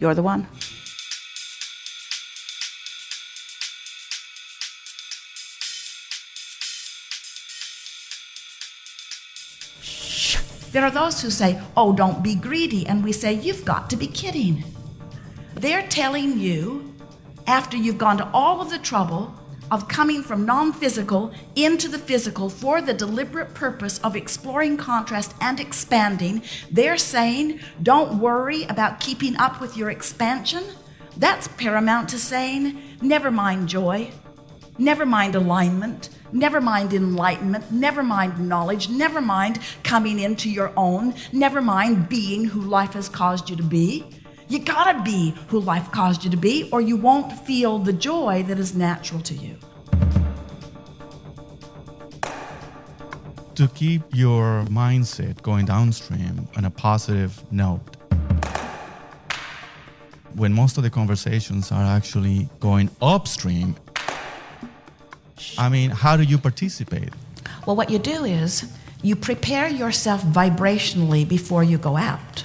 You're the one. There are those who say, oh, don't be greedy. And we say, you've got to be kidding. They're telling you, after you've gone to all of the trouble of coming from non-physical into the physical for the deliberate purpose of exploring contrast and expanding, they're saying, don't worry about keeping up with your expansion. That's paramount to saying, never mind joy, never mind alignment, never mind enlightenment, never mind knowledge, never mind coming into your own, never mind being who life has caused you to be. You gotta be who life caused you to be, or you won't feel the joy that is natural to you. To keep your mindset going downstream on a positive note, when most of the conversations are actually going upstream, I mean, how do you participate? Well, what you do is you prepare yourself vibrationally before you go out.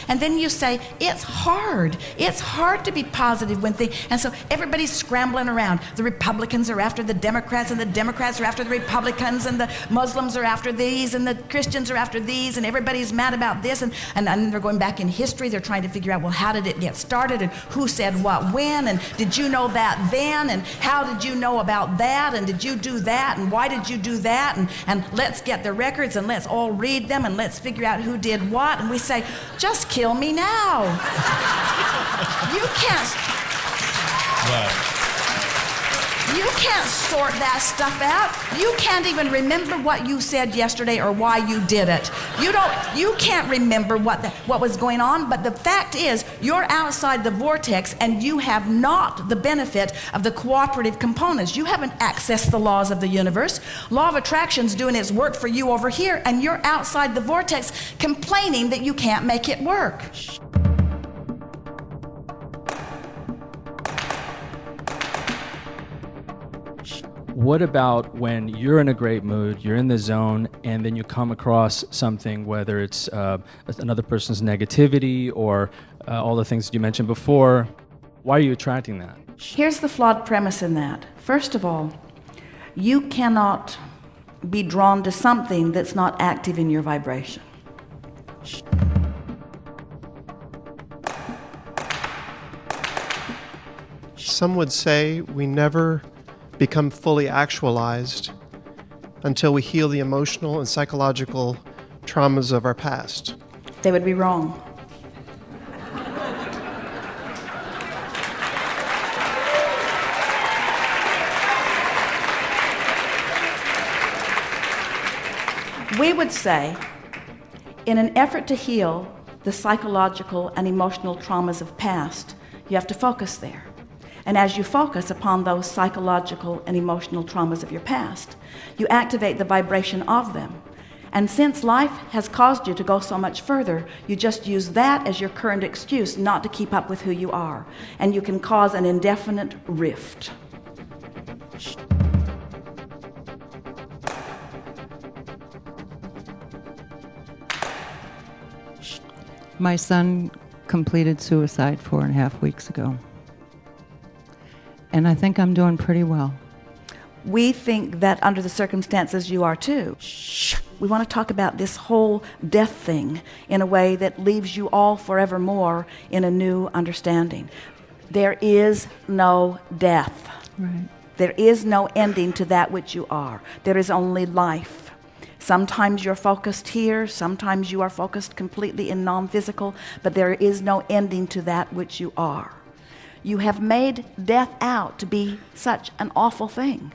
And then you say, it's hard. It's hard to be positive when things, and so everybody's scrambling around. The Republicans are after the Democrats, and the Democrats are after the Republicans, and the Muslims are after these, and the Christians are after these, and everybody's mad about this, and they're going back in history. They're trying to figure out, well, how did it get started, and who said what when, and did you know that then, and how did you know about that, and did you do that, and why did you do that, and let's get the records, and let's all read them, and let's figure out who did what, and we say, just kill me now. You can't. Right. You can't sort that stuff out. You can't even remember what you said yesterday or why you did it. You can't remember what was going on, but the fact is you're outside the vortex and you have not the benefit of the cooperative components. You haven't accessed the laws of the universe. Law of attraction's doing its work for you over here, and you're outside the vortex complaining that you can't make it work. What about when you're in a great mood, you're in the zone, and then you come across something, whether it's another person's negativity or all the things that you mentioned before? Why are you attracting that? Here's the flawed premise in that. First of all, you cannot be drawn to something that's not active in your vibration. Some would say we never become fully actualized until we heal the emotional and psychological traumas of our past. They would be wrong. We would say, in an effort to heal the psychological and emotional traumas of past, you have to focus there. And as you focus upon those psychological and emotional traumas of your past, you activate the vibration of them. And since life has caused you to go so much further, you just use that as your current excuse not to keep up with who you are. And you can cause an indefinite rift. My son completed suicide 4.5 weeks ago. And I think I'm doing pretty well. We think that under the circumstances you are too. We want to talk about this whole death thing in a way that leaves you all forevermore in a new understanding. There is no death. Right. There is no ending to that which you are. There is only life. Sometimes you're focused here, sometimes you are focused completely in non-physical, but there is no ending to that which you are. You have made death out to be such an awful thing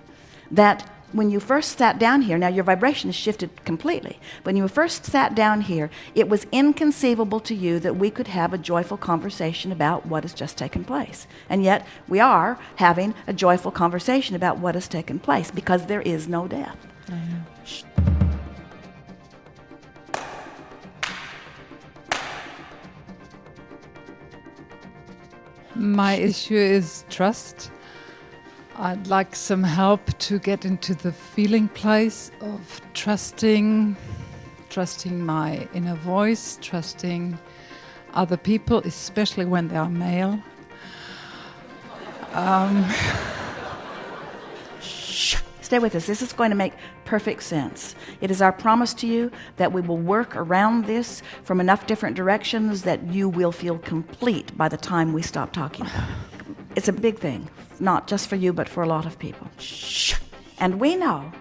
that when you first sat down here, now your vibration has shifted completely. When you first sat down here, it was inconceivable to you that we could have a joyful conversation about what has just taken place. And yet we are having a joyful conversation about what has taken place because there is no death. I know. My issue is trust. I'd like some help to get into the feeling place of trusting my inner voice, trusting other people, especially when they are male. Stay with us. This is going to make perfect sense. It is our promise to you that we will work around this from enough different directions that you will feel complete by the time we stop talking about it. It's a big thing, not just for you, but for a lot of people. And we know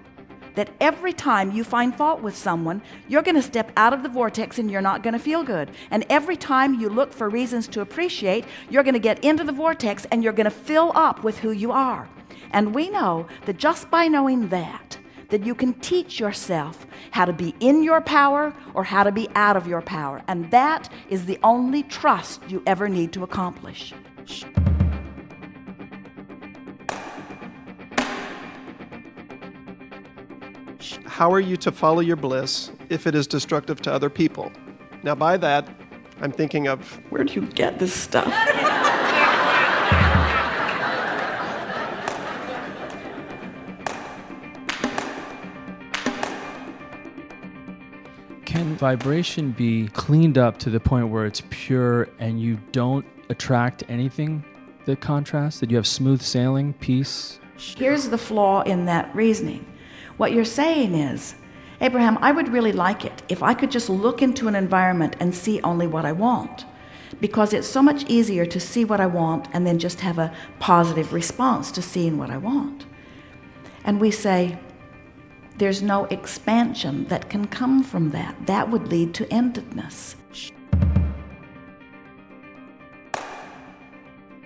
that every time you find fault with someone, you're going to step out of the vortex and you're not going to feel good. And every time you look for reasons to appreciate, you're going to get into the vortex and you're going to fill up with who you are. And we know that just by knowing that you can teach yourself how to be in your power or how to be out of your power. And that is the only trust you ever need to accomplish. How are you to follow your bliss if it is destructive to other people? Now, by that, I'm thinking of... Where do you get this stuff? Can vibration be cleaned up to the point where it's pure and you don't attract anything that contrasts? That you have smooth sailing, peace? Here's the flaw in that reasoning. What you're saying is, Abraham, I would really like it if I could just look into an environment and see only what I want, because it's so much easier to see what I want and then just have a positive response to seeing what I want. And we say, there's no expansion that can come from that. That would lead to endedness.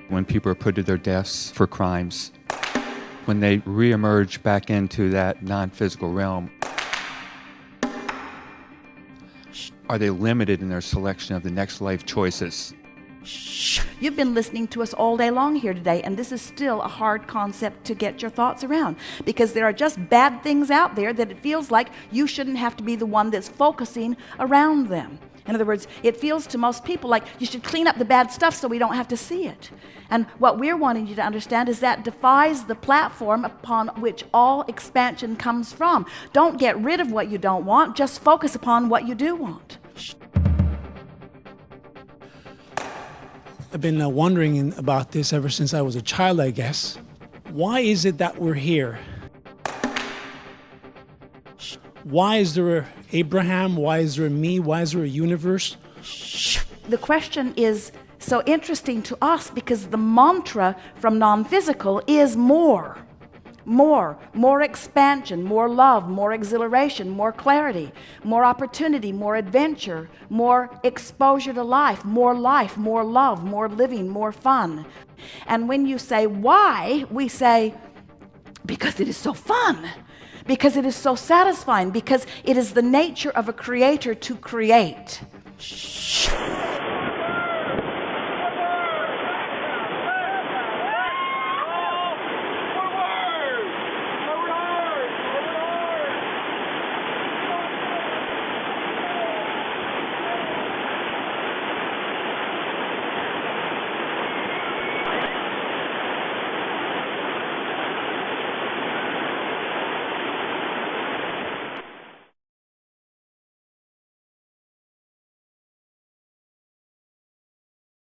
When people are put to their deaths for crimes, when they reemerge back into that non-physical realm, are they limited in their selection of the next life choices? You've been listening to us all day long here today, and this is still a hard concept to get your thoughts around, because there are just bad things out there that it feels like you shouldn't have to be the one that's focusing around them. In other words, it feels to most people like you should clean up the bad stuff so we don't have to see it. And what we're wanting you to understand is that defies the platform upon which all expansion comes from. Don't get rid of what you don't want, just focus upon what you do want. I've been wondering about this ever since I was a child, I guess. Why is it that we're here? Why is there Abraham? Why is there me? Why is there a universe? The question is so interesting to us because the mantra from non-physical is more. More expansion, more love, more exhilaration, more clarity, more opportunity, more adventure, more exposure to life, more love, more living, more fun. And when you say why, we say because it is so fun, because it is so satisfying, because it is the nature of a creator to create.